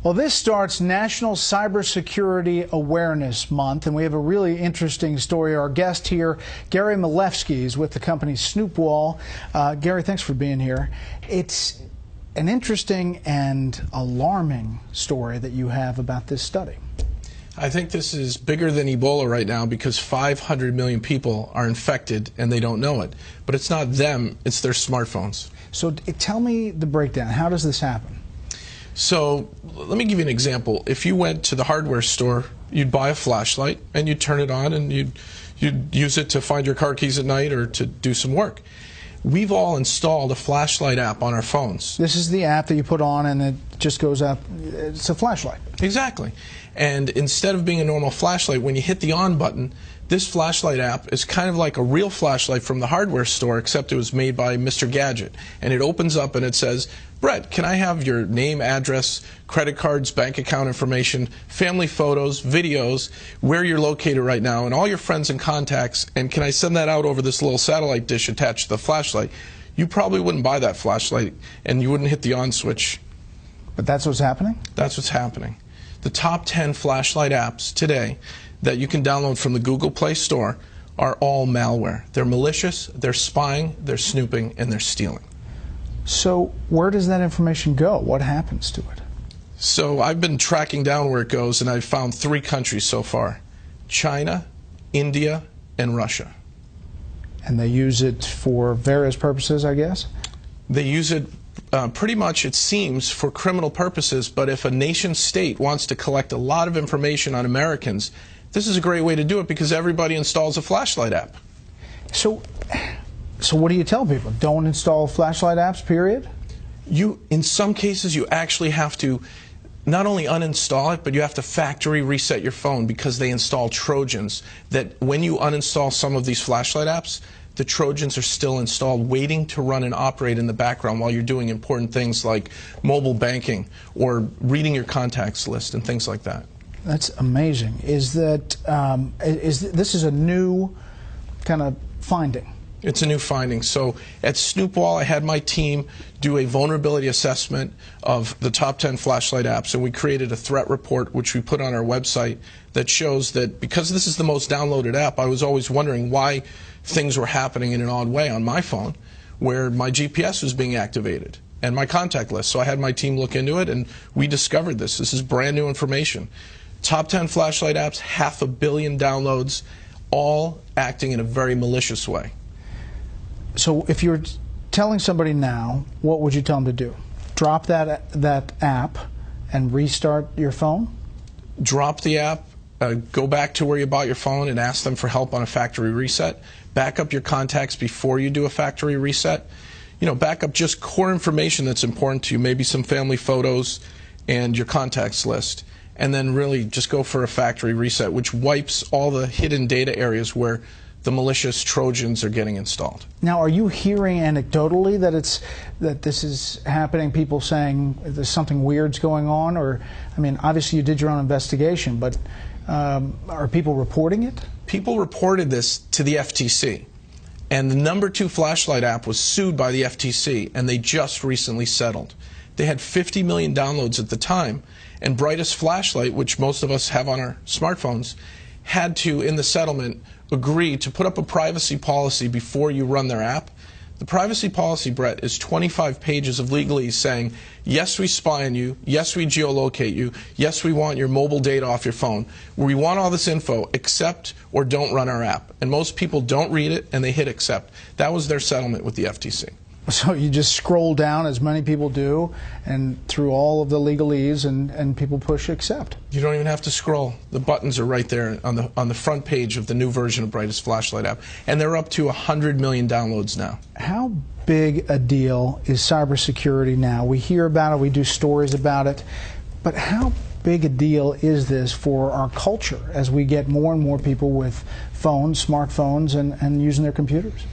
Well, this starts National Cybersecurity Awareness Month, and we have a really interesting story. Our guest here, Gary Milewski, is with the company Snoopwall. Gary, thanks for being here. It's an interesting and alarming story that you have about this study. I think this is bigger than Ebola right now because 500 million people are infected and they don't know it. But it's not them, it's their smartphones. So tell me the breakdown. How does this happen? So let me give you an example. If you went to the hardware store, you'd buy a flashlight and you'd turn it on and you'd use it to find your car keys at night or to do some work. We've all installed a flashlight app on our phones. This is the app that you put on and it just goes up. It's a flashlight. Exactly. And instead of being a normal flashlight, when you hit the on button, this flashlight app is kind of like a real flashlight from the hardware store, except it was made by Mr. Gadget. And it opens up and it says, Brett, can I have your name, address, credit cards, bank account information, family photos, videos, where you're located right now, and all your friends and contacts, and can I send that out over this little satellite dish attached to the flashlight? You probably wouldn't buy that flashlight, and you wouldn't hit the on switch. But that's what's happening? That's what's happening. The top 10 flashlight apps today that you can download from the Google Play Store are all malware. They're malicious, they're spying, they're snooping, and they're stealing. So where does that information go? What happens to it? So I've been tracking down where it goes, and I've found 3 countries so far: China, India, and Russia. And they use it for various purposes, I guess? They use it pretty much, it seems, for criminal purposes, but if a nation state wants to collect a lot of information on Americans, this is a great way to do it because everybody installs a flashlight app. So what do you tell people? Don't install flashlight apps, period? In some cases, you actually have to not only uninstall it, but you have to factory reset your phone because they install Trojans that when you uninstall some of these flashlight apps, the Trojans are still installed waiting to run and operate in the background while you're doing important things like mobile banking or reading your contacts list and things like that. That's amazing. This is a new kind of finding? It's a new finding. So at Snoopwall, I had my team do a vulnerability assessment of the top 10 flashlight apps, and we created a threat report, which we put on our website, that shows that because this is the most downloaded app, I was always wondering why things were happening in an odd way on my phone, where my GPS was being activated and my contact list. So I had my team look into it, and we discovered this. This is brand new information. Top 10 flashlight apps, 500 million downloads, all acting in a very malicious way. So if you're telling somebody now, what would you tell them to do? Drop that app and restart your phone? Drop the app, go back to where you bought your phone and ask them for help on a factory reset. Back up your contacts before you do a factory reset. You know, back up just core information that's important to you, maybe some family photos and your contacts list. And then really just go for a factory reset, which wipes all the hidden data areas where the malicious Trojans are getting installed. Now, are you hearing anecdotally that this is happening? People saying there's something weird's going on, or I mean, obviously you did your own investigation, but are people reporting it? People reported this to the FTC, and the #2 flashlight app was sued by the FTC, and they just recently settled. They had 50 million downloads at the time, and Brightest Flashlight, which most of us have on our smartphones, had to, in the settlement, agree to put up a privacy policy before you run their app. The privacy policy, Brett, is 25 pages of legalese saying, yes, we spy on you, yes, we geolocate you, yes, we want your mobile data off your phone. We want all this info, accept or don't run our app. And most people don't read it and they hit accept. That was their settlement with the FTC. So you just scroll down, as many people do, and through all of the legalese, and people push accept. You don't even have to scroll. The buttons are right there on the front page of the new version of Brightest Flashlight app, and they're up to 100 million downloads now. How big a deal is cybersecurity now? We hear about it, we do stories about it, but how big a deal is this for our culture as we get more and more people with phones, smartphones, and using their computers?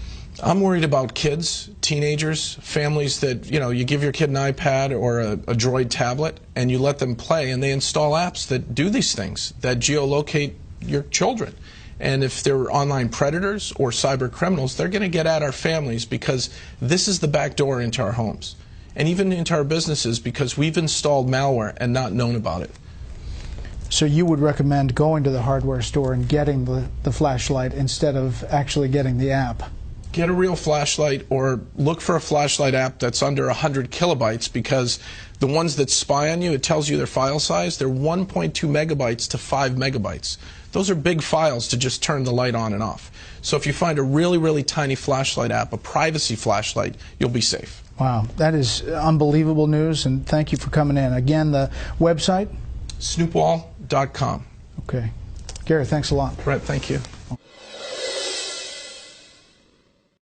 I'm worried about kids, teenagers, families that, you give your kid an iPad or a Droid tablet and you let them play and they install apps that do these things, that geolocate your children. And if they're online predators or cyber criminals, they're going to get at our families because this is the back door into our homes. and even into our businesses because we've installed malware and not known about it. So you would recommend going to the hardware store and getting the flashlight instead of actually getting the app? Get a real flashlight, or look for a flashlight app that's under 100 kilobytes, because the ones that spy on you, it tells you their file size, they're 1.2 megabytes to 5 megabytes. Those are big files to just turn the light on and off. So if you find a really, really tiny flashlight app, a privacy flashlight, you'll be safe. Wow, that is unbelievable news, and thank you for coming in. Again, the website? Snoopwall.com. Okay. Gary, thanks a lot. Brett, thank you.